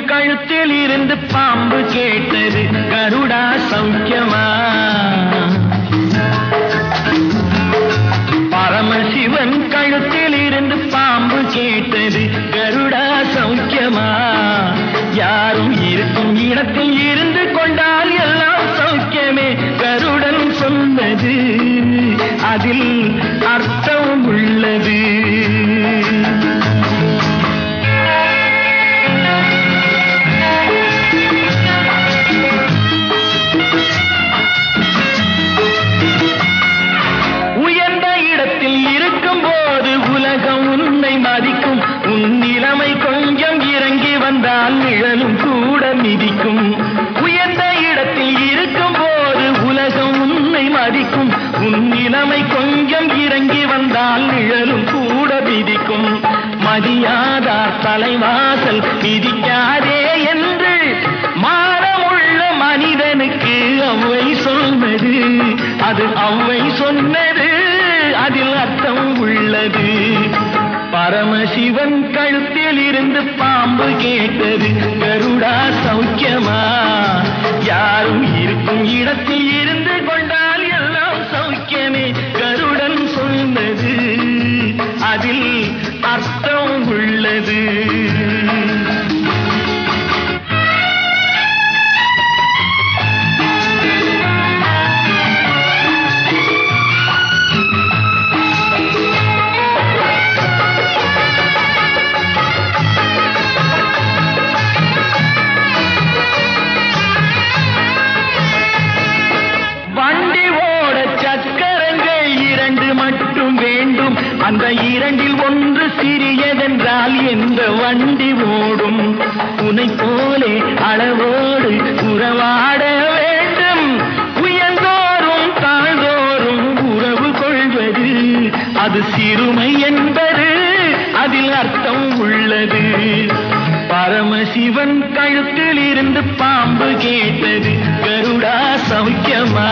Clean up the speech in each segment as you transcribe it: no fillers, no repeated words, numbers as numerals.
கழுத்தில் இருந்து பாம்பு கேட்டது, கருடா சௌக்கியமா? பரமசிவன் கழுத்தில் இருந்து பாம்பு கேட்டது, கருடா சௌக்கியமா? யாரும் இருக்கும் இடத்தில் இருந்து கொண்டால் எல்லாம் சௌக்கியமே, கருடன் சொன்னது அதில் அர்த்தம் உள்ளது. உயர்ந்த இடத்தில் இருக்கும் போது உலகம் உன்னை மதிக்கும், உன் நிலைமை கொஞ்சம் இறங்கி வந்தால் நிழலும் கூட மிதிக்கும். உயர்ந்த இடத்தில் இருக்கும் போது உலகம் உன்னை மதிக்கும், உன் நிலைமை கொஞ்சம் இறங்கி வந்தால் நிழலும் கூட மிதிக்கும். மதியாதார் தலைவாசல் மிதிக்காதே என்று மானமுள்ள மனிதனுக்கு அவ்வை சொன்னது, அது அவ்வை சொன்னது அதில் அர்த்தம் உள்ளது. பரமசிவன் கழுத்தில் இருந்து பாம்பு கேட்டது, கருடா சௌக்கியமா? யாரும் இருக்கும் இடத்தில் இருந்து கொண்டால் எல்லாம் சௌக்கியமே, கருடன் சொன்னது அதில் அர்த்தம் உள்ளது. அந்த இரண்டில் ஒன்று சிறியதென்றால் எந்த வண்டி ஓடும்? உனை போலே அளவோடு உறவாட வேண்டும், உயர்ந்தோறும் தாழ்ந்தோறும் உறவு கொள்வது அது சிறுமை என்பது அதில் அர்த்தம் உள்ளது. பரமசிவன் கழுத்தில் இருந்து பாம்பு கேட்டது, கருடா சௌக்கியமா?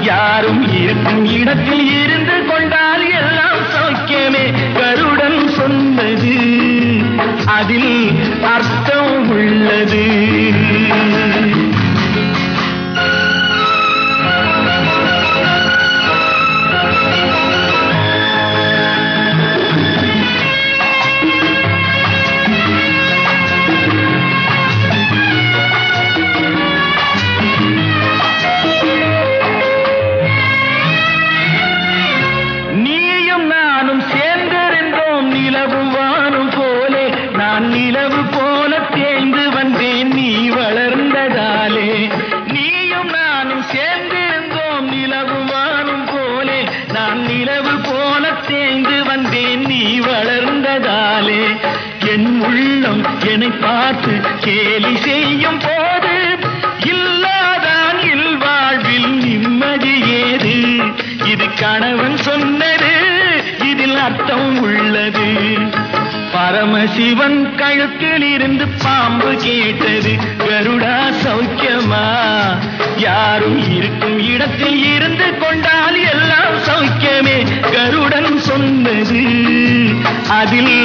யாரும் இருக்கும் இடத்தில் இருந்து கொண்டால் எல்லாம் சௌக்கியமே, கருடன் சொன்னது அதில் அர்த்தம் உள்ளது. நிலவு போல தேய்ந்து வந்தேன் நீ வளர்ந்ததாலே, நீயும் நானும் சேர்ந்திருந்தோம் நிலவு வானும் போலே, நான் நிலவு போல தேய்ந்து வந்தேன் நீ வளர்ந்ததாலே. என் உள்ளம் என்னை பார்த்து கேலி செய்யும் போது இல்லாதான் இல்வாழ்வில் நிம்மதி ஏது? இது கணவன் சொன்னது, இதில் அர்த்தம் உள்ளது. பரமசிவன் கழுத்தில் இருந்து பாம்பு கேட்டது, கருடா சௌக்கியமா? யாரும் இருக்கும் இடத்தில் இருந்து கொண்டால் எல்லாம் சௌக்கியமே, கருடன் சொன்னது அதில்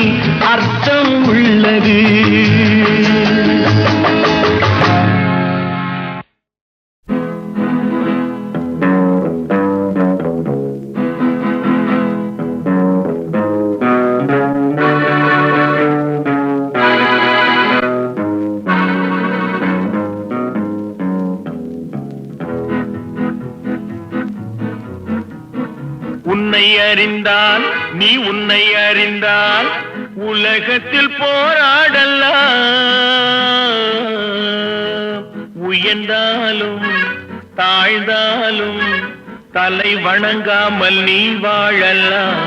அர்த்தம் உள்ளது. உன்னை அறிந்தால் நீ உன்னை அறிந்தால் உலகத்தில் போராடலாம். உயர்ந்தாலும் தாழ்ந்தாலும் தலை வணங்காமல் நீ வாழலாம்.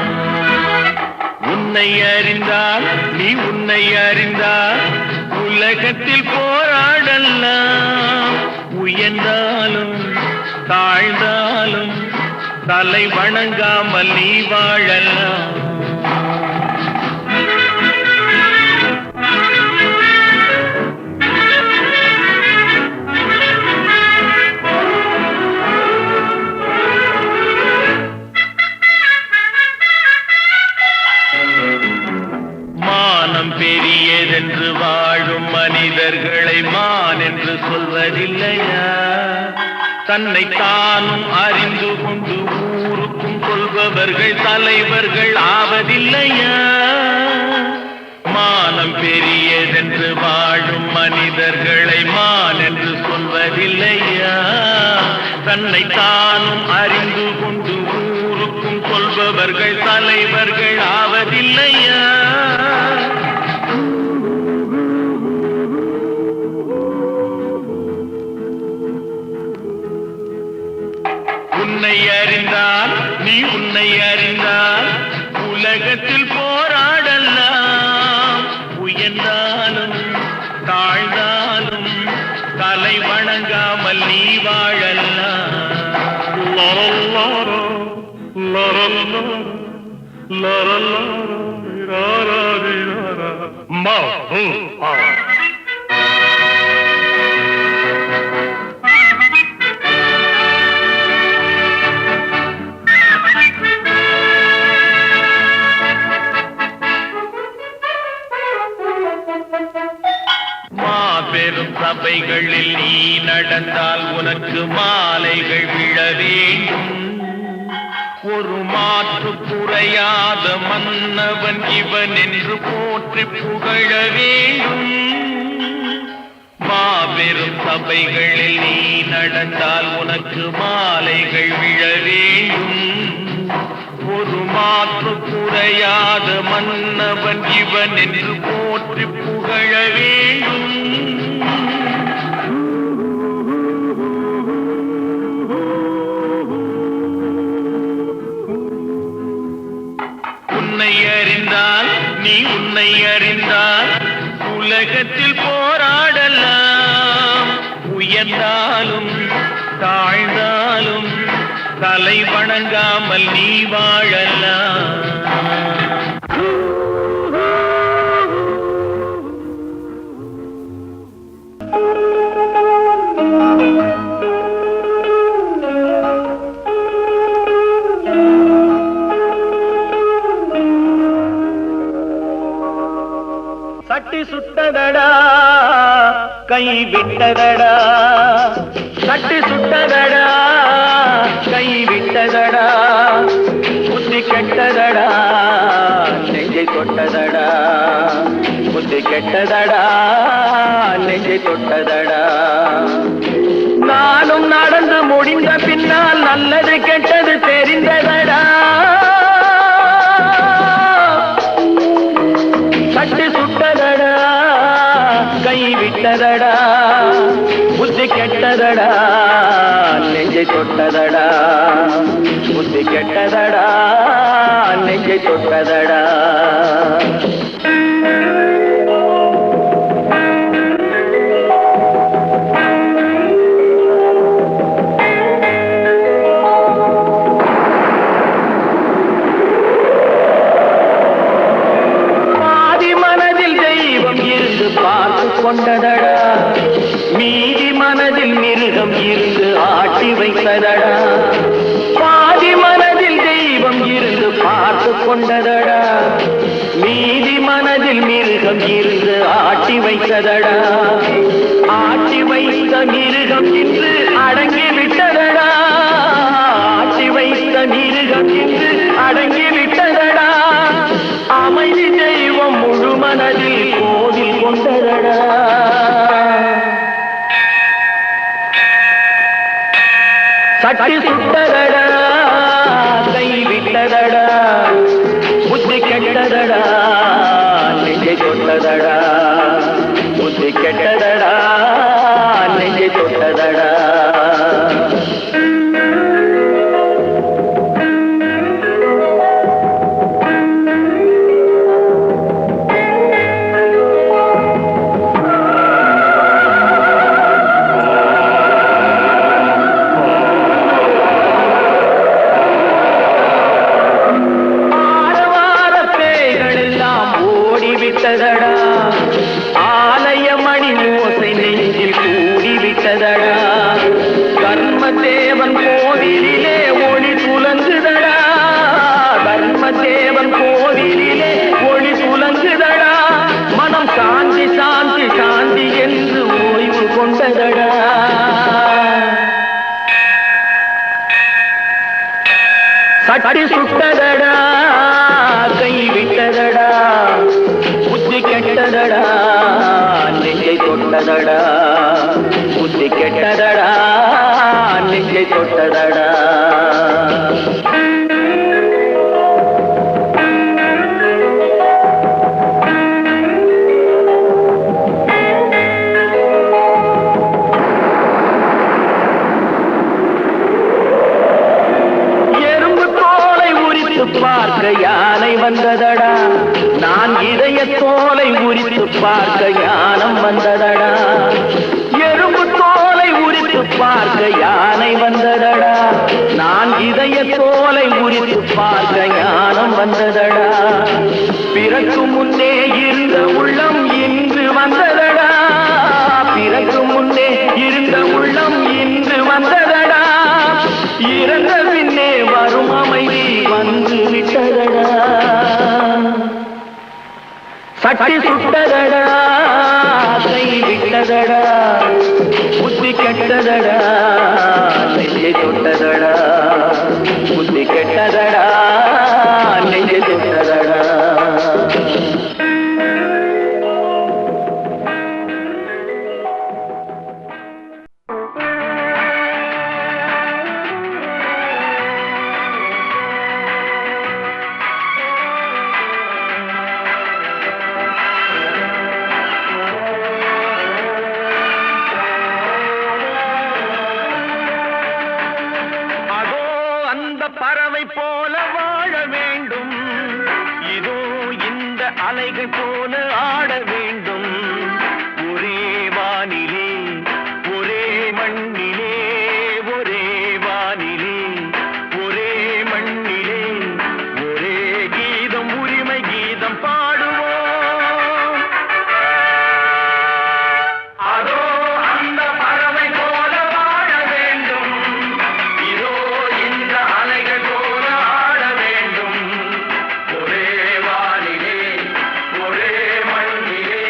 உன்னை அறிந்தால் நீ உன்னை அறிந்தால் உலகத்தில் போராடலாம். உயர்ந்தாலும் தாழ்ந்தாலும் தலை வணங்காமல் நீ வாழலாம். மானம் பெரியதென்று வாழும் மனிதர்களை மான் என்று சொல்வதில்லையா? தன்னை தானும் அறிந்து கொண்டு ஊருக்கும் சொல்பவர்கள் தலைவர்கள் ஆவதில்லையா? மானம் பெரியதென்று வாழும் மனிதர்களை மான் என்று சொல்வதில்லையா? தன்னை தானும் அறிந்து கொண்டு ஊருக்கும் சொல்பவர்கள் தலைவர்கள் ஆவதில்லையா? உன்னை அறிந்தால் நீ உன்னை அறிந்தால் உலகத்தில் போராடலாம். உயர்ந்தாலும் தாழ்ந்தாலும் தலை வணங்காமல் நீ வாழலாம். மாபெரும் சபைகளில் நீ நடந்தால் உனக்கு மாலைகள் விழ வேண்டும். ஒரு மாற்று குறையாத மன்னவன் இவன் என்று போற்றி புகழ வேண்டும். மாபெரும் சபைகளில் நீ நடந்தால் உனக்கு மாலைகள் விழ வேண்டும். ஒரு மாற்று குறையாத மன்னவன் இவன் என்று போற்றி புகழ வேண்டும். உன்னை அறிந்தால் நீ உன்னை அறிந்தால் உலகத்தில் போராடலாம். உயர்ந்தாலும் தாழ்ந்தாலும் தலை வணங்காமல் நீ வாழலாம். சட்டி சுட்டதடா கை விட்டதடா, சட்டி சுட்டதடா கை விட்டதடா, புத்தி கெட்டதடா நெஞ்சை தொட்டதடா, புத்தி கெட்டதடா நெஞ்சை தொட்டதடா. நானும் நடந்து முடிந்த பின்னால் நல்லது கெட்டது தெரிந்ததடா. சட்டி சுட்டதடா கை விட்டதடா, புத்தி கெட்டதடா நெஞ்சை தொட்டதடா, புத்தி கெட்டதடா நெஞ்சை தொட்டதடா. கொண்டதடா மீதி மனதில் மிருகம் இருந்து ஆட்டி வைத்ததடா. பாதி மனதில் தெய்வம் இருந்து பார்த்து கொண்டதடா, மீதி மனதில் மிருகம் இருந்து ஆட்டி வைத்ததடா. ஆட்டி வைத்த மிருகம் இன்று அடங்கி விட்டதடா, ஆட்டி வைத்த மிருகம் இன்று அடங்கி விட்டதடா. அமைதி தெய்வம் முழு மனதில் கோவில் கொண்டதடா. சட்டி சுட்டதடா கை விட்டதடா, புத்தி கெட்டதடா நெஞ்சை தொட்டதடா, புத்தி கெட்டதடா நெஞ்சை தொட்டதடா. ஆலயமணி ஓசை நெஞ்சில் கூடிவிட்டதடா. கர்மதேவன் கோவிலிலே ஒளி துலங்குதடா, கர்மதேவன் கோவிலிலே ஒளி துலங்குதடா. மனம் சாந்தி சாந்தி சாந்தி தட்டி சுட்டதடா கை விட்டதடா புத்தி கெட்டதடா நெஞ்சை தொட்டதடா புத்தி கெட்டதடா நெஞ்சை தொட்டதடா பார்க்க யானை வந்ததடா நான் இதய தோலை உரித்து பார்க்க ஞானம் வந்ததடா எறும்பு தோலை உரித்து பார்க்க யானை வந்ததடா நான் இதய தோலை உரித்து பார்க்க ஞானம் வந்ததடா பிறக்கும் முன்னே இருந்த உள்ளம் இன்று வந்ததடா பிறக்கும் முன்னே இருந்த உள்ளம் இன்று வந்ததடா இறந்த பின்னே வரும் அமைதி வந்து விட்டதடா சட்டி சுட்டதடா கை விட்டதடா புத்தி கெட்டதடா நெஞ்சை தொட்டதடா புத்தி கெட்டதடா நெஞ்சை தொட்டதடா பறவை போல வாழ வேண்டும் இதோ இந்த அலைகள் போல ஆட வேண்டும் ஒரே வானிலே ஒரே மண்ணிலே ஒரே வானிலே ஒரே மண்ணிலே ஒரே கீதம் உரிமை கீதம் பாடுவோம் அதோ அந்த பறவை போல வாழ வேண்டும் இதோ இந்த அலைகள் போல ஆட வேண்டும் ஒரே வானிலே ஒரே மண்ணிலே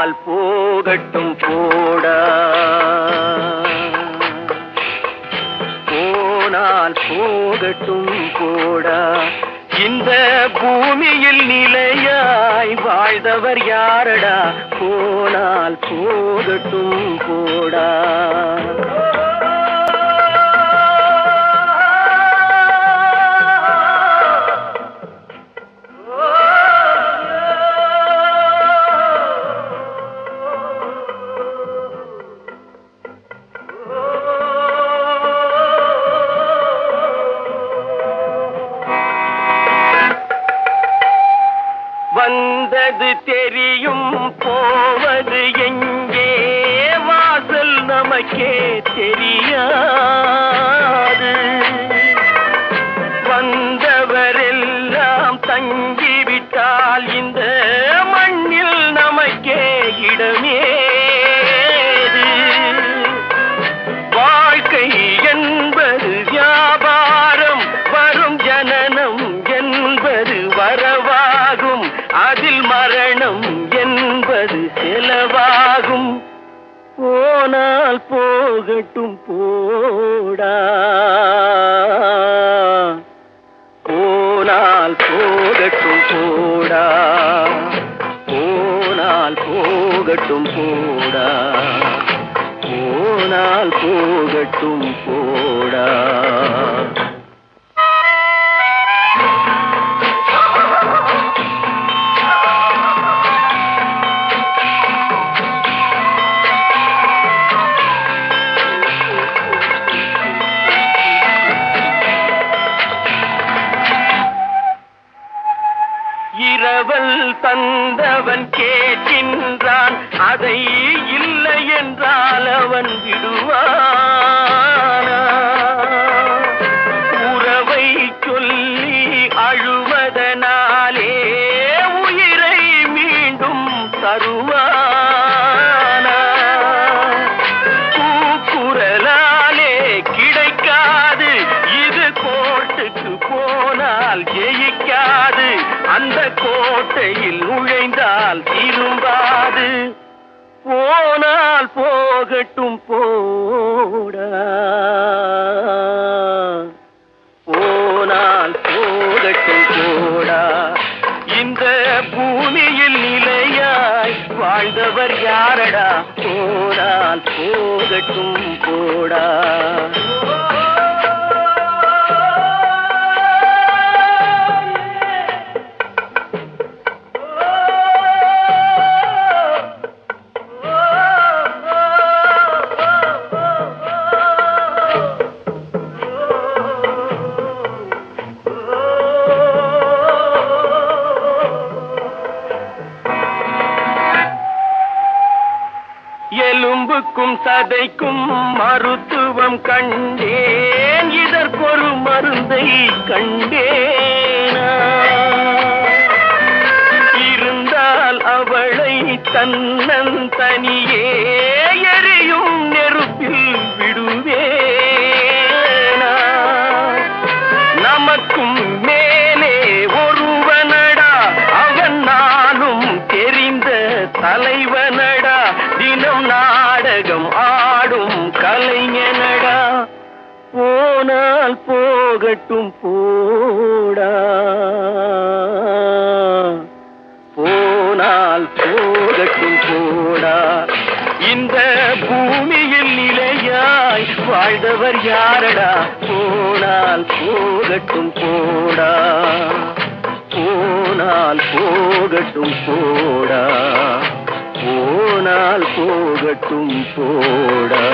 போனால் போகட்டும் போடா, போனால் போகட்டும் போடா. இந்த பூமியில் நிலையாய் வாழ்ந்தவர் யாரடா, போனால் போகட்டும் போடா. வந்தது தெரியும் போவது எங்கே, வாசல் நமக்கே தெரியாது. வந்தவரெல்லாம் தங்கிவிட்டால் இந்த மண்ணில் நமக்கே இடமேது. வாழ்க்கை என்பது வியாபாரம், வரும் ஜனனம் என்பது வரவாகும், அதில் மரணம் என்பது செலவாகும். போனால் போகட்டும் போடா, போனால் போகட்டும் போடா, போனால் போகட்டும் போடா, போனால் போகட்டும் போடா. இரவல் தந்தவன் கேட்கின்றான், அதை இல்லை என்றால் அவன் விடுவானா? உறவை சொல்லி அழுவதனாலே உயிரை மீண்டும் தருவானா? கூக்குரலாலே கிடைக்காது, இது கோர்ட்டுக்கு போனால் ஜெயிக்காது, அந்த கோட்டையில் நுழைந்தால் திரும்பாது. போனால் போகட்டும் போடா, போனால் போகட்டும் போடா. இந்த பூமியில் நிலையாய் வாழ்ந்தவர் யாரடா, போனால் போகட்டும் போடா. எலும்புக்கும் சதைக்கும் மருத்துவம் கண்டேன், இதற்கொரு மருந்தை கண்டேனா? இருந்தால் அவளை தன்னந்தனியே எரியும் நெருப்பில் விடுவேனா? நமக்கும் மேலே ஒருவனடா, அவன் நானும் தெரிந்த தலைவனடா, தினம் நாடகம் ஆடும் கலைஞனடா. போனால் போகட்டும் போடா, போனால் போகட்டும் போடா. இந்த பூமியில் நிலையாய் வாழ்ந்தவர் யாரடா, போனால் போகட்டும் போடா, போனால் போகட்டும் போடா, போனால் போகட்டும் போடா.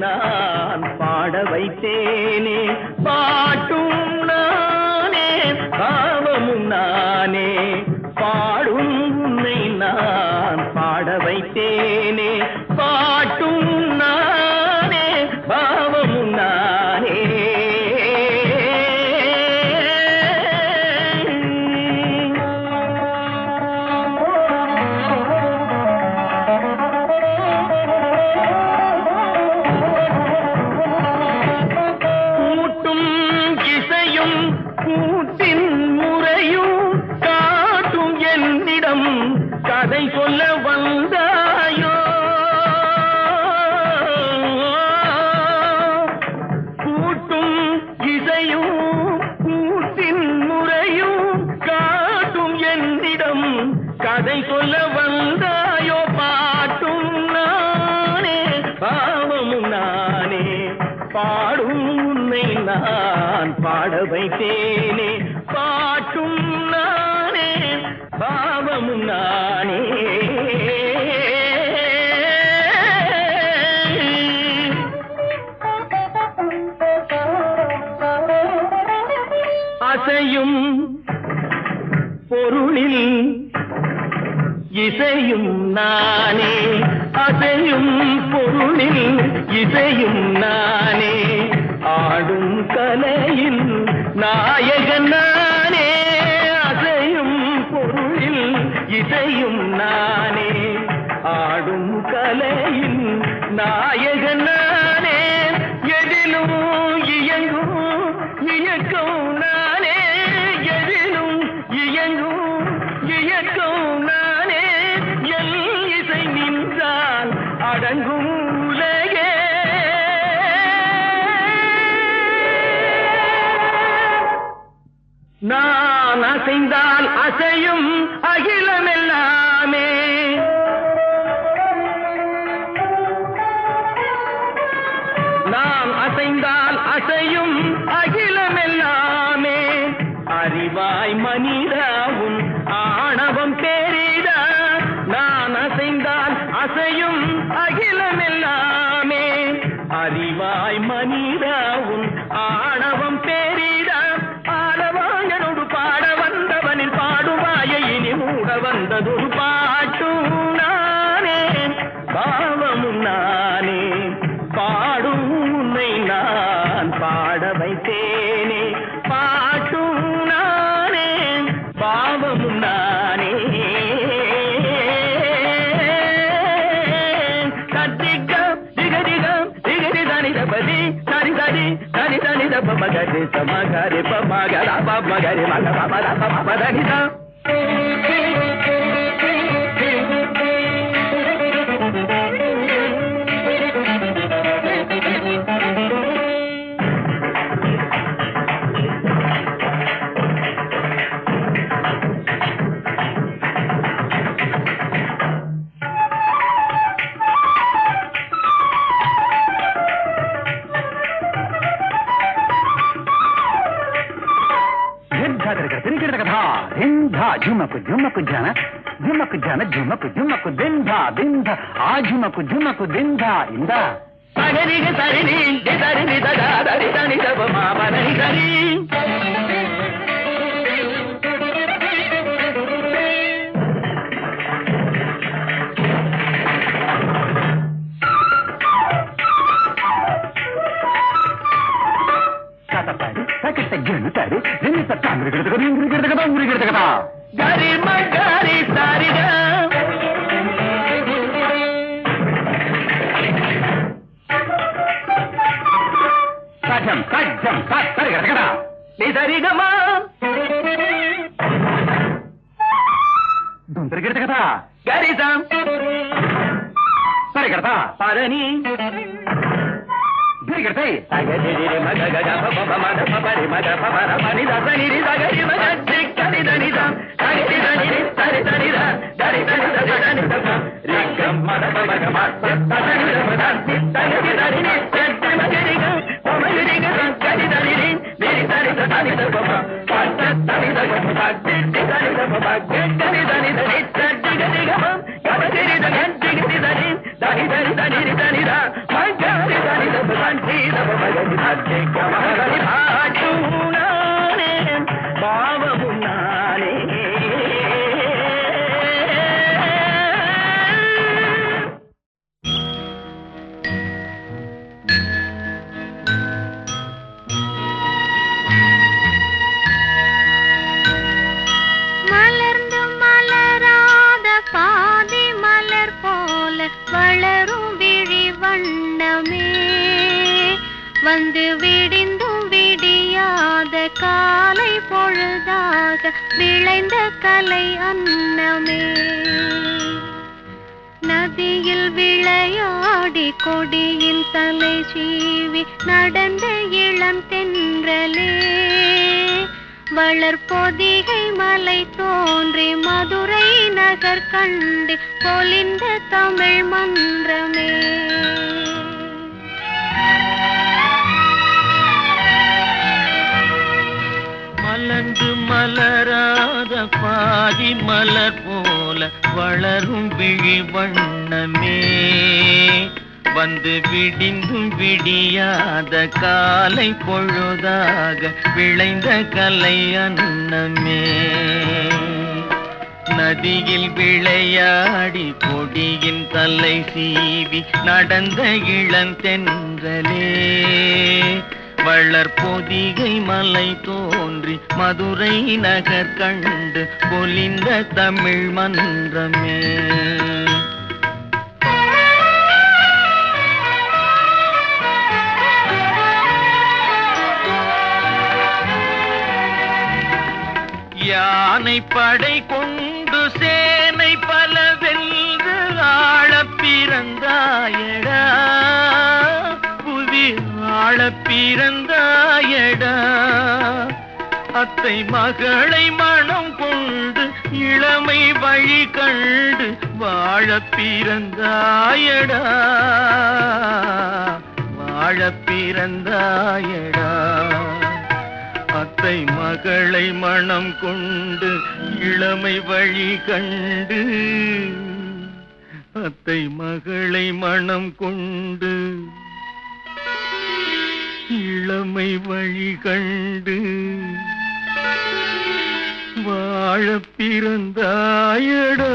நான் பாட வைத்தேனே பாட்டும் நானே பாவமும் நானே பாடும் உன்னை நான் பாட வைத்தேனே பாட்டும் நானே பாவமும் நானே கூட்டின் முறையும் காட்டும் என்னிடம் கதை சொல்ல வந்தாயோ கூட்டும் இசையும் கூட்டின் முறையும் காட்டும் என்னிடம் கதை சொல்ல வந்தாயோ பாட்டும் நானே பாவமும் நானே பாடும் உன்னை நான் பாட வைத்தேனே பாட்டும் நானே பாவமும் நானே அசையும் பொருளில் இசையும் நானே அசையும் பொருளில் இசையும் நானே ஆடும் கலையில் நாயகன் நானே அசையும் பொருளில் இசையும் நானே ஆடும் கலையில் நாயகன் நானே எதிலும் இயங்கும் இயக்கம் நானே எதிலும் இயங்கும் இயக்கம் நானே எல் இசை நின்றால் அடங்கும் உலகே நான் அசைந்தால் அசையும் அகிலமெல்லாமே நான் அசைந்தால் அசையும் அகிலமெல்லாமே அறிவாய் மனிதாவும் ஆணவம் பெரிதா நான் அசைந்தால் அசையும் அகிலமெல்லாமே அறிவாய் மனிதாவும் ஆணவம் பெரிதா ஆலவாயனோடு பாட வந்தவனில் பாடுவாயை இனி மூட வந்ததொரு பாட்டும் நானே பாவமும் நானே பாடும் உன்னை நான் பாட வைத்தேனே பாட்டும் நானே பாவமும் நானே கத்திகம் திகதிகம் திகதி தனிதபதி சரி சரி தனி தனித பமகரி சமகரி பமகர பமகரி மக பமர பமதனித झुमक झुमक जाना झुमक जाना झुमक झुमक दिंधा दिंधा आ झुमक झुमक दिंधा इंदा सगरी गे सरिनी दे सरिनी दगा दरी दनी दब मा बनी दरी तारी जिन्हें तक कांग्रेस करते कभी इंग्रेज करते कभी उंगली करते कथा गारी मगारी सारी गा साजम साजम साज सारी करते कथा ले सारी गमा दूसरी करते कथा गारी साम सारी करता पारनी फिर करते सागर रे रे मग ग ग प प म द प प रे म ग प प र म नि द स नि रि द ग रि म ग टिक क नि द नि द ग रि द नि रि स रि द नि द द रि द नि द ग द नि द प रि ग म द प म ग म स द द नि द म द नि द नि द रि नि स द म ग रि ग प म रि ग ग ग नि द रि रि नि रि द रि द द नि द प म प द द नि द ग म प द ति द नि द प म ग ग नि द नि द रि स द ग रि ग म ग द रि द ग ति ग नि द रि द नि द रि द नि रि द नि द म ग रि द नि द பாவமும் நானே மலர்ந்து மலராத பாதி மலர் போல வளரும் விழி வண்ணமே வந்து விடிந்தும் விடியாத காலை பொழுதாக விளைந்த கலை அன்னமே நதியில் விளையாடி கொடியின் தலை சீவி நடந்த இளந்தென்றலே வளர்பொதிகை மலை தோன்றி மதுரை நகர் கண்டு பொலிந்த தமிழ் மன்றமே மலர்ந்து மலராத பாதி மலர் போல வளரும் விழி வண்ணமே வந்து விடிந்தும் விடியாத காலை பொழுதாக விளைந்த கலை அன்னமே நதியில் விளையாடி கொடியின் தலை சீவி நடந்த இளந்தென்றலே வளர்பொதிகை மலை தோன்றி மதுரை நகர் கண்டு பொலிந்த தமிழ் மன்றமே யானை படை கொண்டு சேனை பல வென்று ஆளப் பிறந்தாயடா புவி ஆளப் பிறந்தாயடா அத்தை மகளை மனம் கொண்டு இளமை வழி கண்டு வாழப் பிறந்தாயடா வாழப் பிறந்தாயடா அத்தை மகளை மனம் கொண்டு இளமை வழி கண்டு அத்தை மகளை மனம் கொண்டு இளமை வழி கண்டு வாழப் பிறந்தாயடா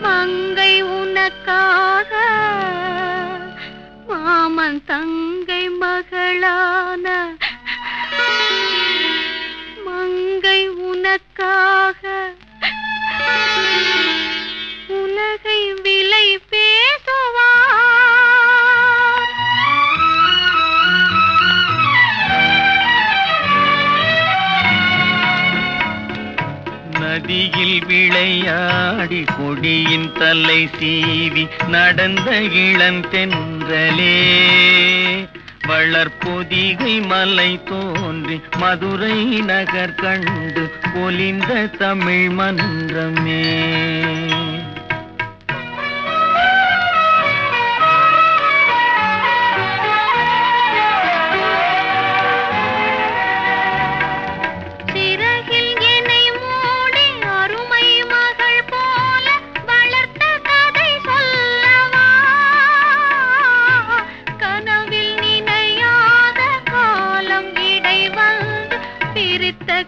மங்கை உனக்காக மாமன் தங்கை மகளான மங்கை உனக்காக உலகை விலை பேசுவார் நதியில் விளையாடி கொடியின் தலை சீவி நடந்த இளந்தென்றலே வளர்பொதிகை மலை தோன்றி மதுரை நகர் கண்டு பொலிந்த தமிழ் மன்றமே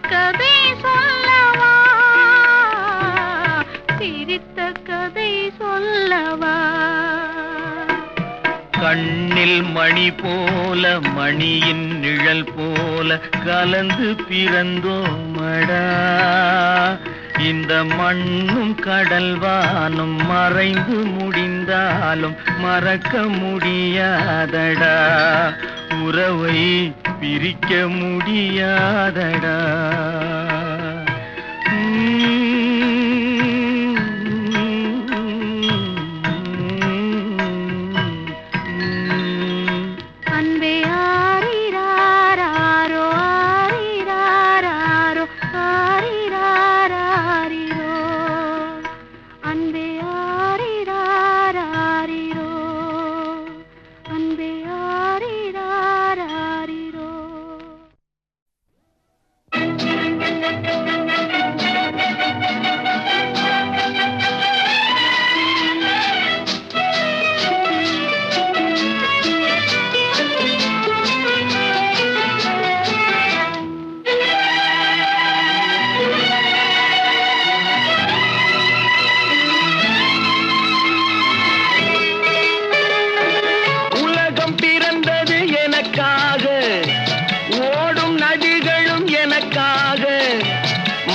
கதை சொல்லவா சிரித்த கதை சொல்லவா கண்ணில் மணி போல மணியின் நிழல் போல கலந்து பிறந்தோமடா இந்த மண்ணும் கடல்வானும் மறைந்து முடிந்தாலும் மறக்க முடியாதடா உறவை பிரிக்க முடியாதடா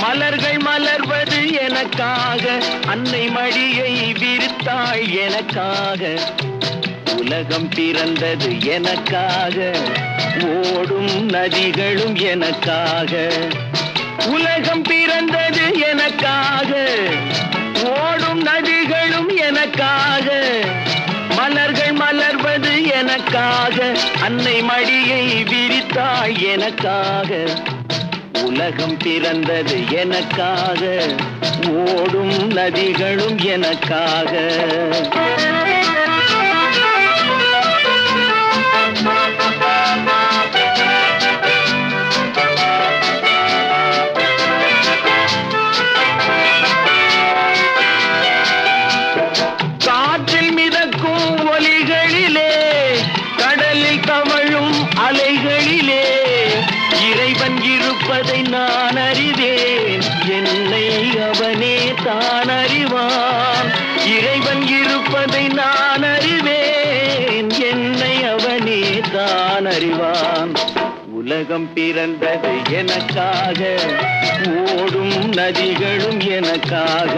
மலர்கள் மலர்வது எனக்காக, அன்னை மடியை விரித்தாள் எனக்காக. உலகம் பிறந்தது எனக்காக, ஓடும் நதிகளும் எனக்காக. உலகம் பிறந்தது எனக்காக, ஓடும் நதிகளும் எனக்காக. மலர்கள் மலர்வது எனக்காக, அன்னை மடியை விரித்தாள் எனக்காக. உலகம் பிறந்தது எனக்காக, ஓடும் நதிகளும் எனக்காக. காற்றில் மிதக்கும் ஒலிகளிலே, கடலில் தவழும் அலைகளிலே இறைவன் இருப்பதை நான் அறிவேன், என்னை அவனே தான் அறிவான். இறைவன் இருப்பதை நான் அறிவேன், என்னை அவனே தான் அறிவான். உலகம் பிறந்தது எனக்காக, ஓடும் நதிகளும் எனக்காக.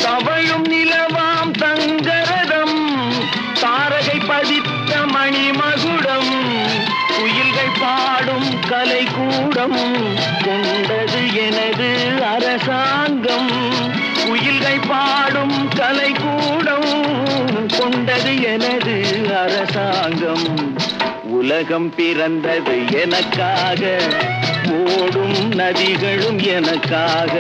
தவழும் நிலவாம் தங்கரதம், தாரகை பதித்த மணிமகுடம், குயில்கள் பாடும் கலைக்கூடம், கொண்டது எனது அரசாங்கம். குயில்கள் பாடும் கலைக்கூடம், கொண்டது எனது அரசாங்கம். உலகம் பிறந்தது எனக்காக, ஓடும் நதிகளும் எனக்காக.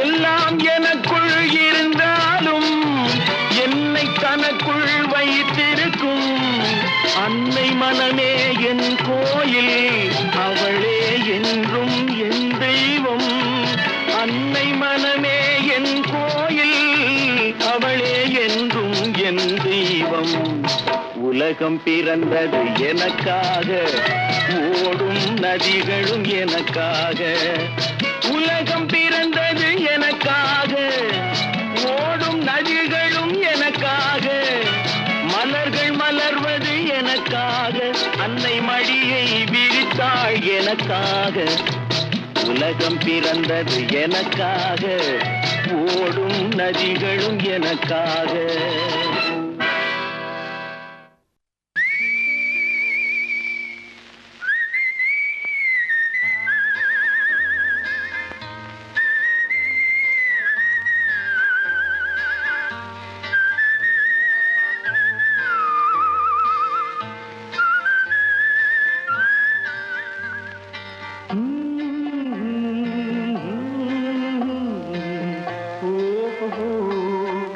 எல்லாம் எனக்குள் இருந்தாலும் என்னை தனக்குள் வைத்திருக்கும் அன்னை மனமே என் கோயில், அவளே என்றும் என் தெய்வம். அன்னை மனமே என் கோயில், அவளே என்றும் என் தெய்வம். உலகம் பிறந்தது எனக்காக, ஓடும் நதிகளும் எனக்காக. உலகம் பிறந்தது எனக்காக, ஓடும் நதிகளும் எனக்காக. மலர்கள் மலர்வது எனக்காக, அன்னை மடியை விரித்தாள் எனக்காக. உலகம் பிறந்தது எனக்காக, ஓடும் நதிகளும் எனக்காக.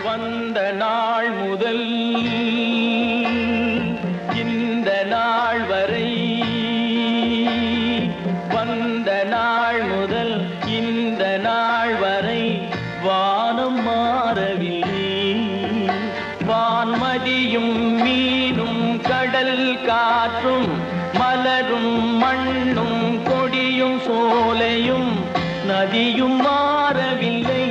வந்த நாள் முதல் இந்த நாள் வரை, வந்த நாள் முதல் இந்த நாள் வரை வானம் மாறவில்லை. வான்மதியும் மீனும் கடல் காற்றும் மலரும் மண்ணும் கொடியும் சோலையும் நதியும் மாறவில்லை.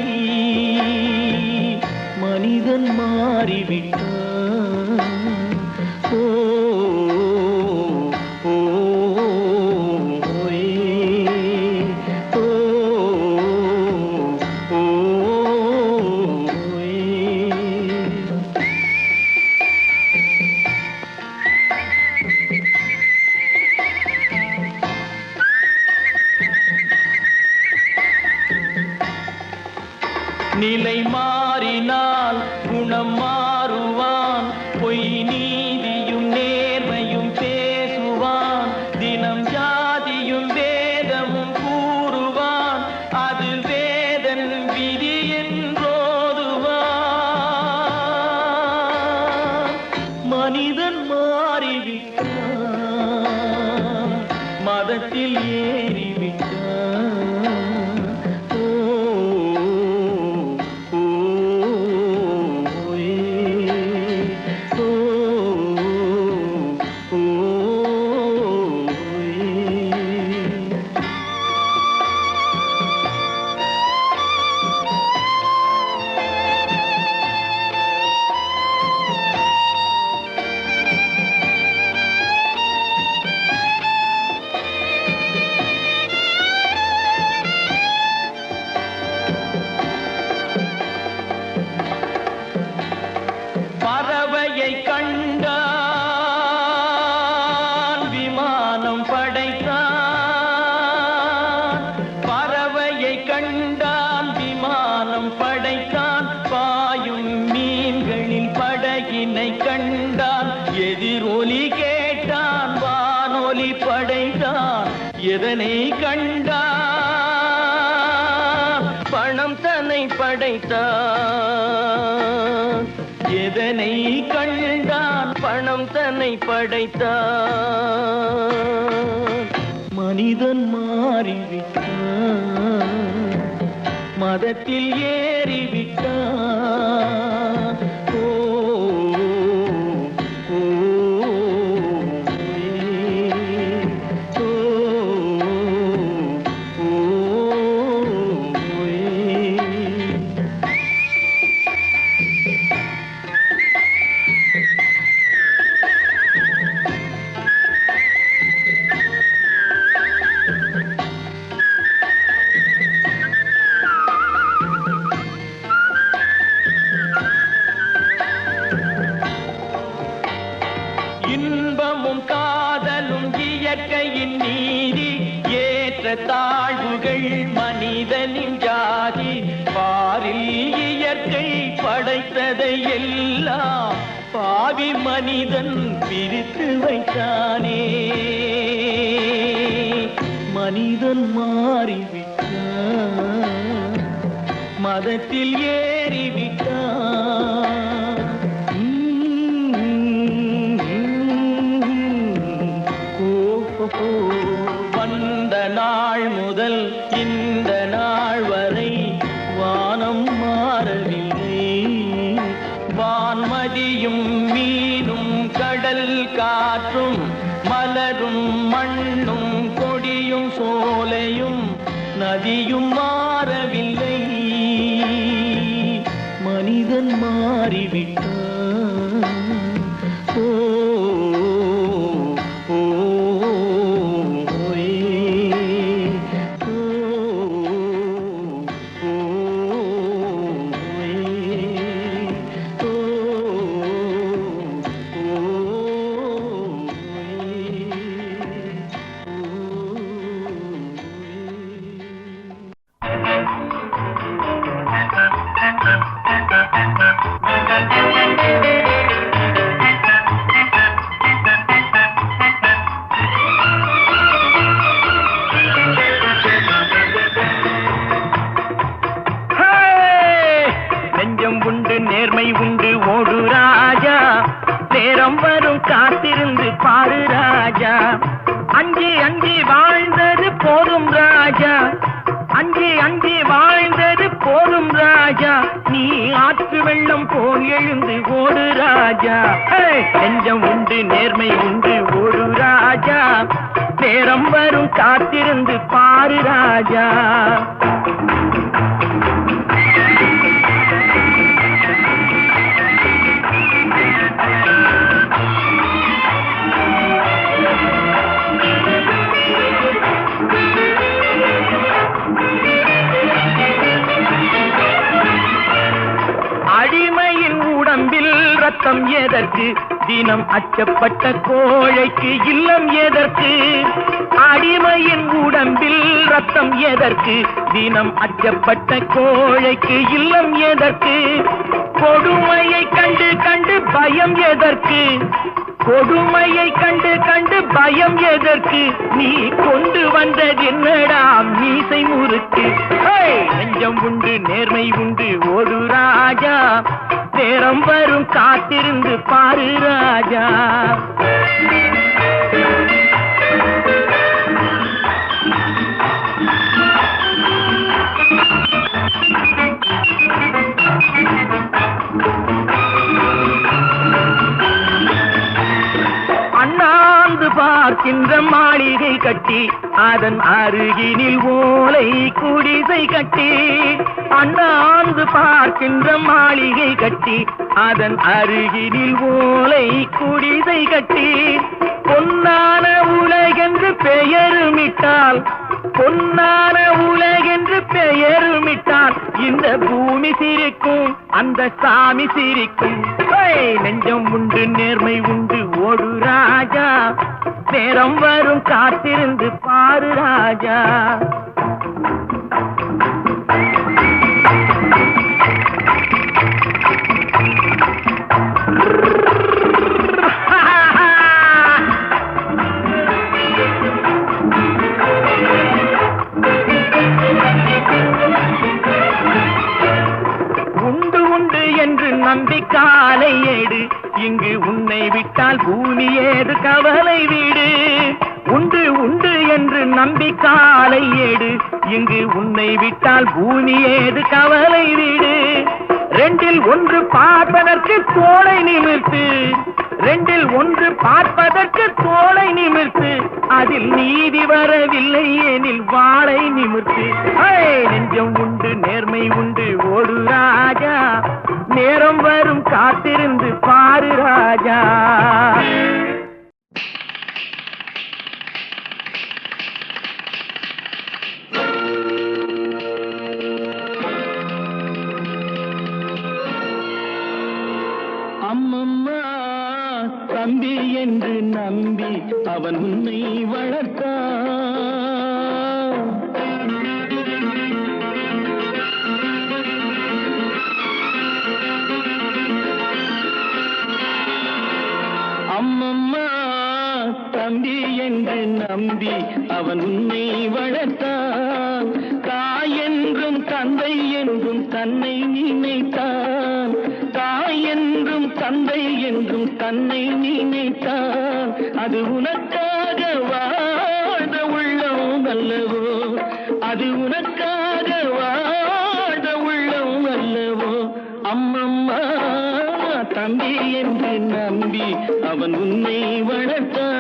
மனிதன் மாறிவிட்டான். ஓ ஓ ஓ ஓ நிலை மாறினால் குணம் மாறுவான், பொய் நீதியும் நேர்மையும் பேசுவான். தினம் ஜாதியும் வேதமும் கூறுவான், அது வேதன் விதி என்றோதுவான். மனிதன் மாறிவிட்டான். மதத்தில் ஏறிவிட்டான். ஓ ஓ ஏ, ஓ ஓ ஏ. பறவையை கண்டான் விமானம் படைத்தான். பறவையை கண்டான் விமானம் படைத்தான். பாயும் மீன்களின் படகினை கண்டான். எதிரொலி கேட்டான் வானொலி படைத்தான். எதனை கண்டான் பணம் தன்னை படைத்தான். எதனை கண்டான் பணம் தன்னை படைத்தான். மனிதன் மாறிவிட்டான். மதத்தில் ஏறிவிட்டான். ஓ ஓ ஏ, ஓ ஓ ஏ. இன்பமும் காதலும் இயற்கையின் நீதி. ஏற்ற தாழ்வுகள் மனிதனின் ஜாதி. பாரில் இயற்கை படைத்ததை எல்லாம் பாவி மனிதன் பிரித்து வைத்தானே. மனிதன் மாறிவிட்டான். மதத்தில் ஏறிவிட்டான். வந்த நாள் முதல் இந்த நாள் வரை வானம் மாறவில்லை. வான்மதியும் மீனும் கடல் காற்றும் மலரும் மண்ணும் கொடியும் சோலையும் நதியும் மாறவில்லை. மனிதன் மாறிவிட்டான். ஓ ஓ ஏ, ஓ ஓ ஏ, ஓ நெஞ்சம் உண்டு நேர்மை உண்டு ஓடு ராஜா. நேரம் வரும் காத்திருந்து பாரு ராஜா. அஞ்சி அஞ்சி வாழ்ந்தது போதும் ராஜா. அஞ்சி அஞ்சி வாழ்ந்தது போதும் ராஜா. நீ ஆற்று வெள்ளம் போல் எழுந்து ஓடு ராஜா. நெஞ்சம் உண்டு நேர்மை உண்டு ஓடு ராஜா. நேரம் வரும் காத்திருந்து பாரு ராஜா. அடிமையின் உடம்பில் ரத்தம் எதற்கு? தினம் அச்சப்பட்ட கோழைக்கு இல்லம் எதற்கு? அடிமையின் உடம்பில் ரத்தம் எதற்கு? தினம் அச்சப்பட்ட கோழைக்கு இல்லம் எதற்கு? கொடுமையை கண்டு கண்டு பயம் எதற்கு? கொடுமையை கண்டு கண்டு பயம் எதற்கு? நீ கொண்டு வந்தது என்னடா மீசை முறுக்கு? நெஞ்சம் உண்டு நேர்மை உண்டு ஓடு ராஜா. நேரம் வரும் காத்திருந்து பாரு ராஜா. அண்ணாந்து பார்க்கின்ற மாளிகை கட்டி அதன் அருகினில் ஓலை குடிசை கட்டி அண்ணாந்து பார்க்கின்ற மாளிகை கட்டி அதன் அருகினில் ஓலை குடிசை கட்டி பொன்னான உலகென்று பெயருமிட்டால் பொன்னான உலகென்று பெயருமிட்டால் இந்த பூமி சிரிக்கும் அந்த சாமி சிரிக்கும் நெஞ்சம் உண்டு நேர்மை உண்டு ஓடு ராஜா நேரம் வரும் காத்திருந்து பாரு ராஜா நம்பி காலை ஏடு இங்கு உன்னை விட்டால் பூமி ஏது கவலை வீடு உண்டு உண்டு என்று நம்பி காலை ஏடு இங்கு உன்னை விட்டால் பூமி ஏது கவலை வீடு ரெண்டில் ஒன்று பார்ப்பதற்கு தோளை நிமிர்த்து ரெண்டில் ஒன்று பார்ப்பதற்கு தோளை நிமிர்த்து அதில் நீதி வரவில்லை எனில் வாளை நிமிர்த்து நெஞ்சம் உண்டு நேர்மை உண்டு ஓடு ராஜா நேரம் வரும் காத்திருந்து பாரு ராஜா அம்மம்மா தம்பி என்று நம்பி அவன் உன்னை வளர்த்தான் அம்மம்மா தம்பி என்று நம்பி அவன் உன்னை வளர்த்தான் தாய் என்றும் தந்தை என்றும் தன்னை நினைத்தான் தாய் என்றும் தந்தை என்றும் தன்னை நினைத்தான் அது உனக்காக வாழ்ந்த உள்ளம் அல்லவோ அது உனக்காக வாழ்ந்த உள்ளம் அல்லவோ அம்மம்மா தம்பி என்று நம்பி அவன் உன்னை வளர்த்தான்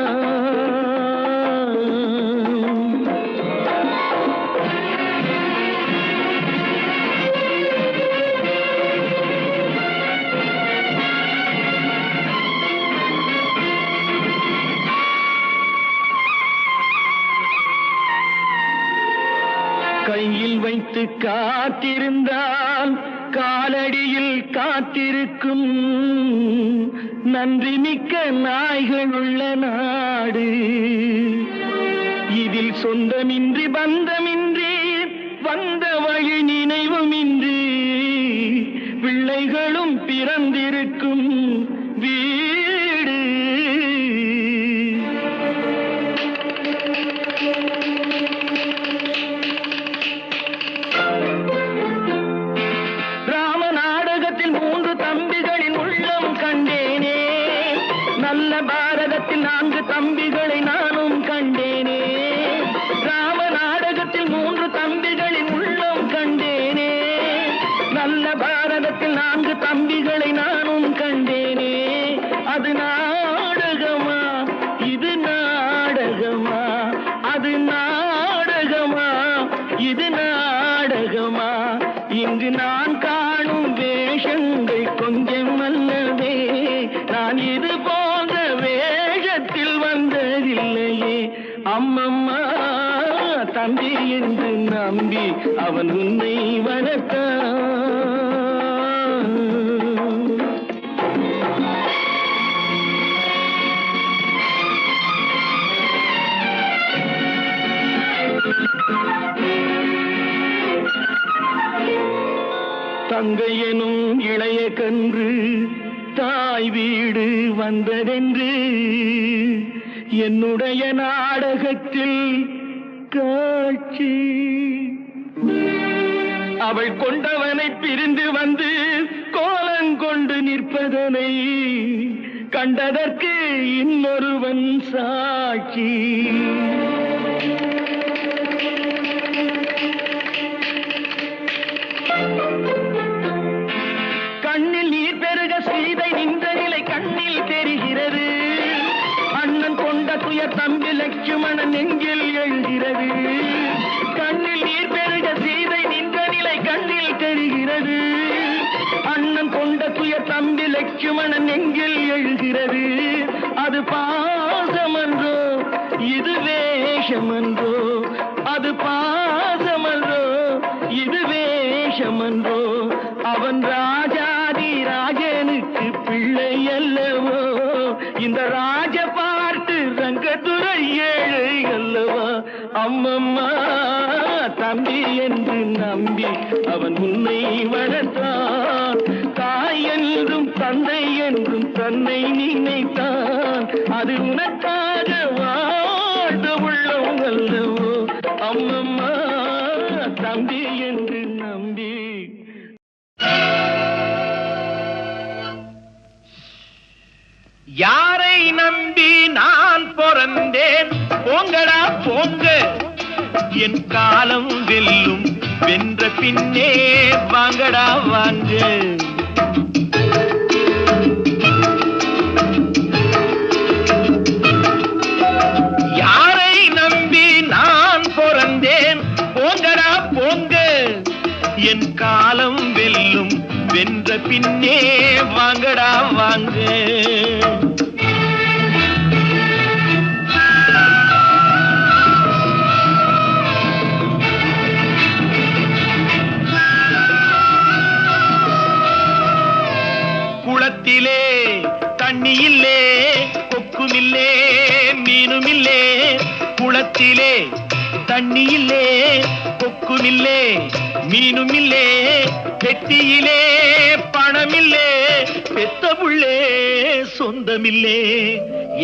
கையில் வைத்து காத்திருந்தால் காலடியில் காத்திருக்கும் நன்றி மிக்க நாய்கள் உள்ள நாடு இதில் சொந்தமின்றி பந்தமின்றி வந்த வழி நினைவுமின்றி பிள்ளைகளும் பிறந்திருக்கும் வீடு பாரதத்தில் 4 தம்பிகளை நானும் கண்டேனே ராம நாடகத்தில் 3 தம்பிகளின் உள்ளம் கண்டேனே நல்ல பாரதத்தில் 4 தம்பிகளை நானும் கண்டேனே அது நாடகமா இது நாடகமா அது நாடகமா இது நாடகமா இங்கு நான் காணும் வேஷங்கள் கொஞ்சம் அல்லவே நான் இது போன்ற வேஷத்தில் வந்ததில்லையே அம்மம்மா தம்பி என்று நம்பி அவன் உன்னை வளர்த்தான் தங்கை எனும் இளைய கன்று தாய் வீடு வந்ததென்று என்னுடைய நாடகத்தில் காட்சி அவள் கொண்டவனை பிரிந்து வந்து கோலங்கொண்டு நிற்பதனை கண்டதற்கு இன்னொருவன் சாட்சி கண்ணில் நீர் பெருக சீதை நின்ற நிலை கண்ணில் தெரிகிறது அண்ணன் கொண்ட துயர் தம்பி லட்சுமணன் நெஞ்சில் எழுகிறது. கண்ணில் நீர் பெருக சீதை நின்ற நிலை கண்ணில் தெரிகிறது. அண்ணன் கொண்ட துயர் தம்பி லட்சுமணன் நெஞ்சில் எழுகிறது. அது பாசமன்றோ இது வேஷமன்றோ, அது பாசமன்றோ இது வேஷமன்றோ, அவன் ராஜாதி ராஜனுக்கு பிள்ளை அல்லவோ, இந்த ராஜ பார்த்து ரங்கத்துறை ஏழை அல்லவா. அம்மம்மா தம்பி என்று நம்பி அவன் உன்னை வளர்த்தான். தாய் என்றும் தந்தை என்றும் தன்னை நினைத்தான். அது உனக்காக வாழ்ந்த உள்ளம் அல்லவோ. அம்மம்மா தம்பி என்று நம்பி. யாரை நம்பி நான் பிறந்தேன்? போங்கடா போங்க, என் காலம் வெல்லும். வென்ற பின்னே வாங்கடா வாங்க. யாரை நம்பி நான் பிறந்தேன்? போங்கடா போங்க, என் காலம் வெல்லும். வென்ற பின்னே வாங்கடா வாங்க. குளத்திலே தண்ணியில்லே, கொக்குமில்லே மீனுமில்லே. குளத்திலே தண்ணியில்லே, கொக்குமில்லே மீனுமில்லே. பெட்டியிலே பணமில்லே, பெத்த புள்ளே சொந்தமில்லே.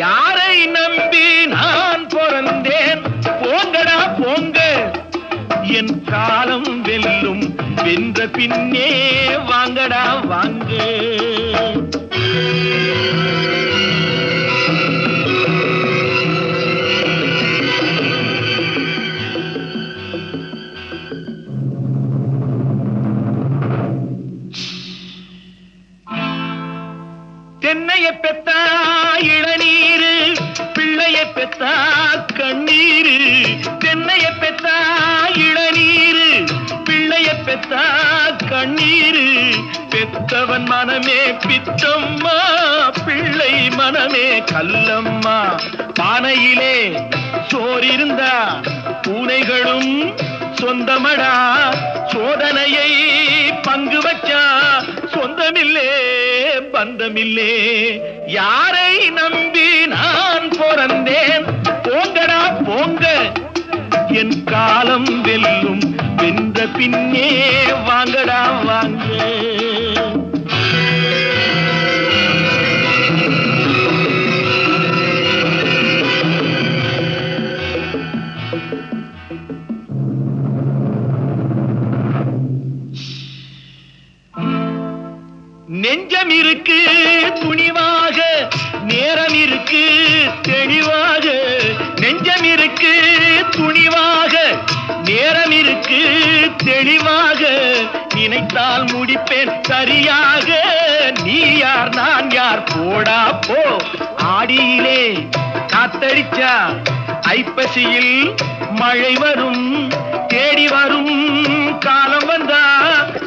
யாரை நம்பி நான் பிறந்தேன்? போங்கடா போங்க, என் காலம் வெல்லும். வென்ற பின்னே வாங்கடா வாங்க. தென்னைய பெத்தா இளநீரு, பிள்ளைய பெத்தா கண்ணீரு. தென்னைய பெத்தா இளநீரு, பிள்ளைய பெத்தா கண்ணீரு. பெத்தவன் மனமே பித்தம்மா, பிள்ளை மனமே கல்லம்மா. பானையிலே சோறிருந்தா பூனைகளும் சொந்தமடா. சோதனையை பங்கு வச்சா சொந்தமில்லே பந்தமில்லே. யாரை நம்பி நான் பிறந்தேன்? போங்கடா போங்க, என் காலம் வெல்லும். வென்ற பின்னே வாங்கடா வாங்க. நெஞ்சம் இருக்கு துணிவாக, நேரம் இருக்கு தெளிவாக. நெஞ்சம் இருக்கு துணிவாக, நேரம் இருக்கு தெளிவாக. நினைத்தால் முடிப்பேன் சரியாக. நீ யார் நான் யார் போடா போ. ஆடியிலே காத்தடிச்சா ஐப்பசியில் மழை வரும். தேடி வரும் காலம் வந்தா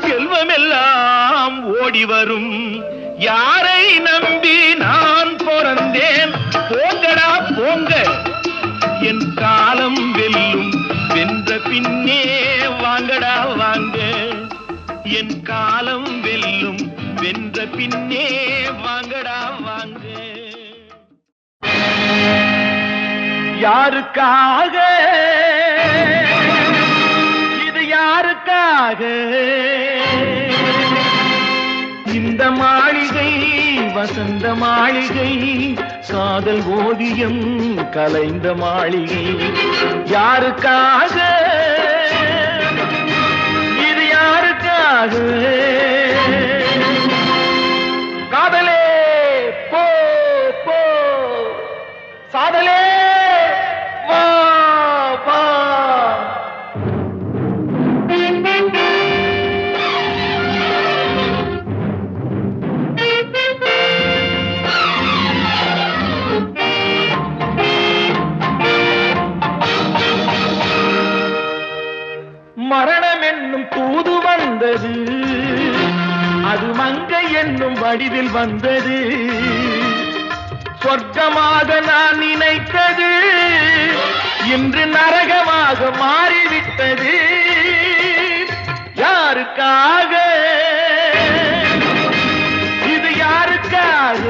செல்வமெல்லாம் ஓடி வரும். யாரை நம்பி நான் பிறந்தேன்? போங்கடா போங்க, என் காலம் வெல்லும். வென்ற பின்னே வாங்கடா வாங்க. என் காலம் வெல்லும். வென்ற பின்னே வாங்கடா வாங்க. யாருக்காக இது, யாருக்காக இந்த மாளிகை? வசந்த மாளிகை, காதல் ஓவியம் கலைந்த மாளிகை. யாருக்காக இது, யாருக்காக? காதலே போ போ, சாதலே வா வா. வடிவில் வந்தது. சொர்க்கமாக நான் நினைத்தது இன்று நரகமாக மாறிவிட்டது. யாருக்காக? இது யாருக்காக?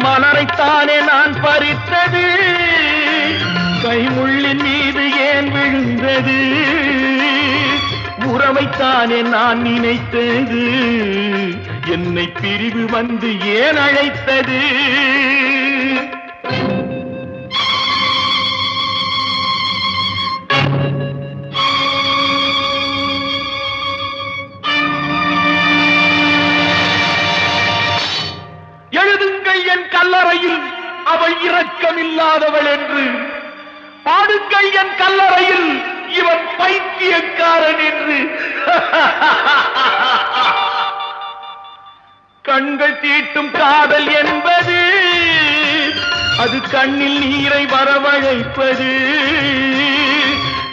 மலரைத்தானே நான் பறித்தது, கைமுள்ளின் மீது ஏன் விழுந்தது? உறவைத்தானே நான் நினைத்தது, என்னை பிரிவு வந்து ஏன் அழைத்தது? எழுதுங்கள் என் கல்லறையில் அவள் இரக்கமில்லாதவள் என்று, பாடுங்கள் என் கல்லறையில் இவன் பைத்தியக்காரன் என்று. கண்கள் தீட்டும் காதல் என்பது அது கண்ணில் நீரை வரவழைப்பது.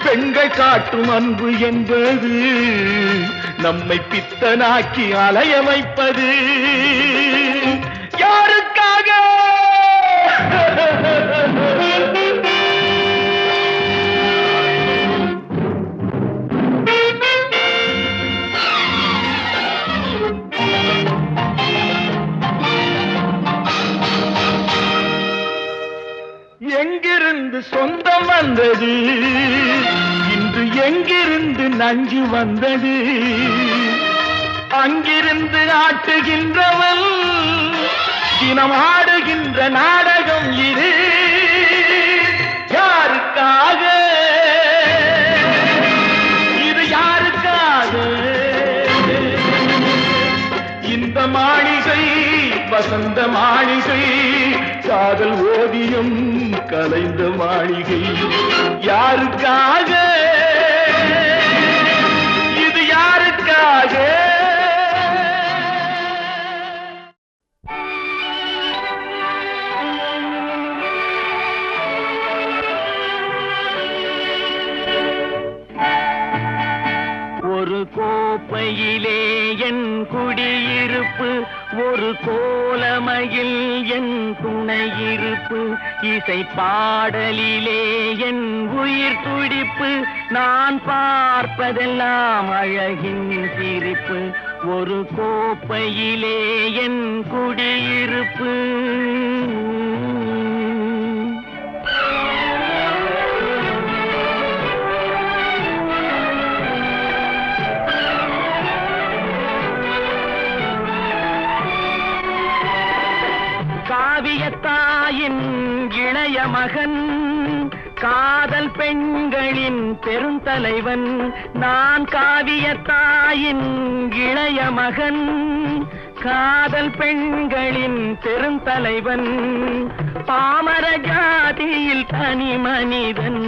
பெண்கள் காட்டும் அன்பு என்பது நம்மை பித்தனாக்கி அலைய வைப்பது. யாருக்காக? எங்கிருந்து சொந்தம் வந்தது, இன்று எங்கிருந்து நஞ்சு வந்தது? அங்கிருந்து ஆட்டுகின்றவள் தினம் ஆடுகின்ற நாடகம் இது. யாருக்காக? இது யாருக்காக? இந்த மாளிகை வசந்த மாளிகை, காதல் ஓவியம் கலைந்த மாளிகை. யாருக்காக? இது யாருக்காக? ஒரு கோப்பையிலே என் குடியிருப்பு, ஒரு கோலமையில் என் துணையிருப்பு, இசை பாடலிலே என் உயிர் துடிப்பு, நான் பார்ப்பதெல்லாம் அழகின் சிரிப்பு. ஒரு கோப்பையிலே என் குடியிருப்பு. காவியத்தாயின் இளைய மகன், காதல் பெண்களின் பெருந்தலைவன். நான் காவியத்தாயின் இளைய மகன், காதல் பெண்களின் பெருந்தலைவன். பாமர ஜாதியில் தனி மனிதன்,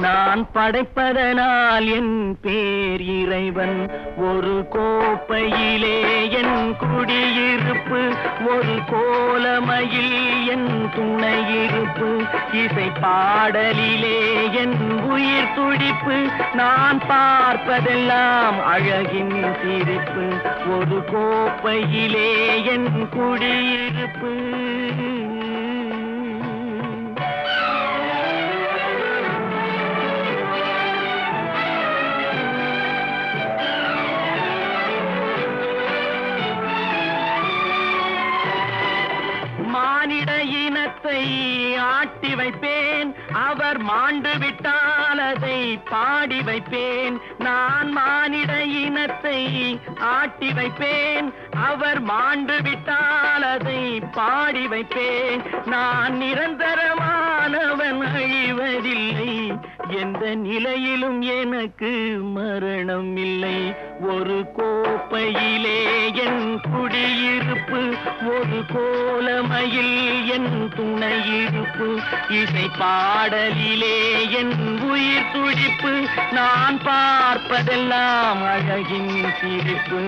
நான் படைப்பதனால் என் பேர் இறைவன். ஒரு கோப்பையிலே என் குடியிருப்பு, ஒரு கோலமையில் என் துணையிருப்பு, இசை பாடலிலே என் உயிர் துடிப்பு, நான் பார்ப்பதெல்லாம் அழகின் சிரிப்பு. ஒரு கோப்பையிலே என் குடியிருப்பு. மானிட இனத்தை ஆட்டி வைப்பேன், அவர் மாண்டு விட்டால் அதை பாடி வைப்பேன். நான் மானிட இனத்தை ஆட்டி வைப்பேன், அவர் மாண்டு விட்டால் அதை பாடி வைப்பேன். நான் நிரந்தரமானவன், அழிவதில்லை, எந்த நிலையிலும் எனக்கு மரணம் இல்லை. ஒரு கோப்பையிலே என் குடியிருப்பு, ஒரு கோலமை இளமையில் என் துணையிருப்பு, இசை பாடலிலே என் உயிர் துடிப்பு, நான் பார்ப்பதெல்லாம் அழகின் சிரிப்பு,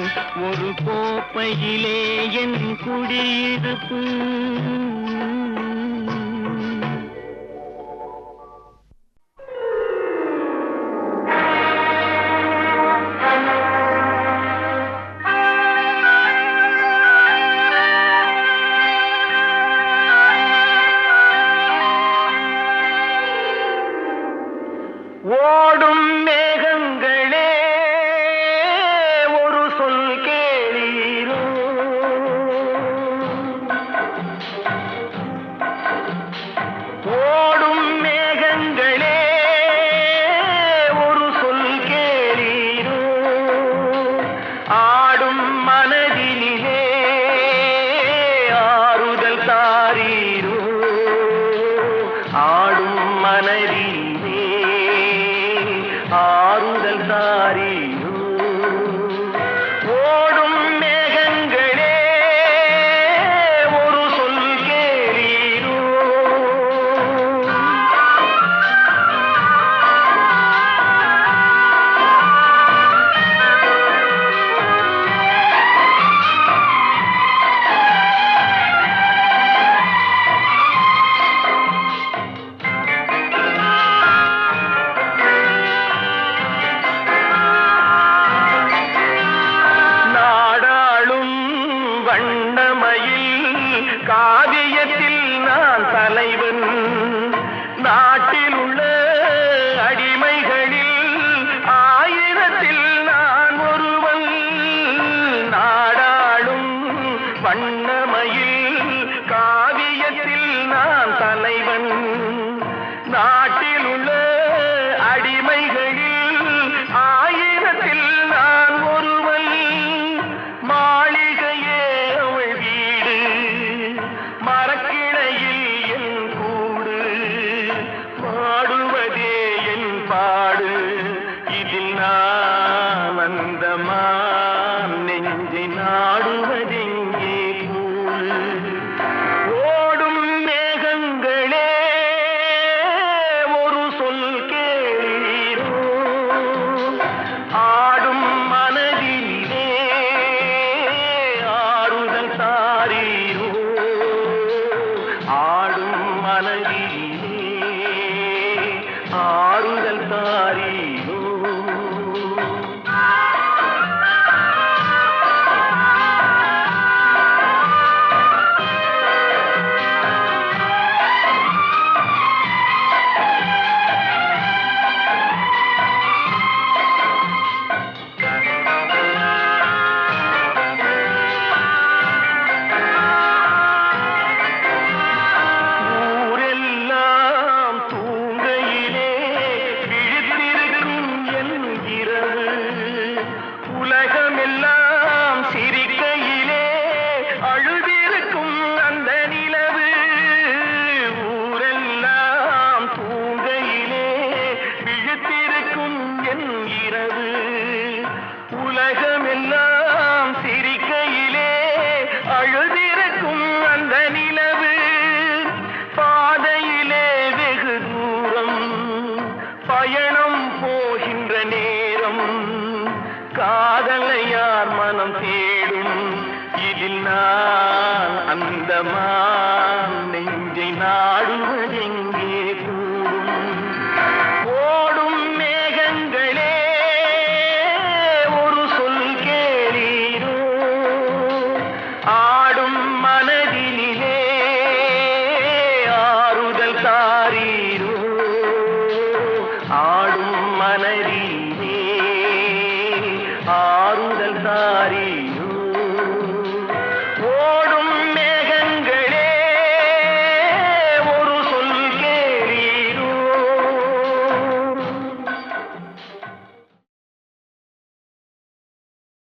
ஒரு கோப்பையிலே என் குடியிருப்பு. ஓடும் மேகங்களே ஒரு சொல் கேளீரோ, ஓடும் மேகங்களே ஒரு சொல் கேளீரோ, ஆடும் மனதிலே ஆறுதல் தாரீரோ, ஆடும் மனதிலே ஆறுதல் தாரீரோ. ஓடும் மேகங்களே ஒரு சொல் கேளீரோ. வண்ணமயில் காவியத்தில் நான் தலைவன், நாட்டில் உள்ள அடிமைகளில் ஆயிரத்தில் நான் ஒருவன். நாடாளும் வண்ணமயில் காவியத்தில் நான் தலைவன், நாட்டில் உள்ள அடிமைகளில் ஆயிரத்தில் நான் ஒருவன். மாளிகையே அவள் வீடு, மரக்கிளையில் என் கூடு, பாடுவதே என் பாடு, இதில் நான் அந்தமான் நெஞ்சை நாடுவதெங்கே கூடு. ஓடும் மேகங்களே ஒரு சொல் கேளீரோ, ஆடும் மனதிலே ஆறுதல் தாரீரோ, ஆடும் மனதிலே ஆறுதல் தாரீரோ. ஊரெல்லாம் தூங்கையிலே விழித்திருக்கும் என் இரவு, உலகமெல்லாம் சிரிக்கையிலே அழுதிருக்கும் அந்த நிலவு. ஊரெல்லாம் தூங்கையிலே விழித்திருக்கும் என் இரவு, உலகமெல்லாம் சிரிக்கையிலே அழுதிருக்கும் அந்த நிலவு. பாதையிலே வெகு தூரம் பயணம் போகின்ற நேரம், காதலை யார் மனம் தேடும், இதில் நான் அந்தமான் நெஞ்சை நாடுவதெங்கே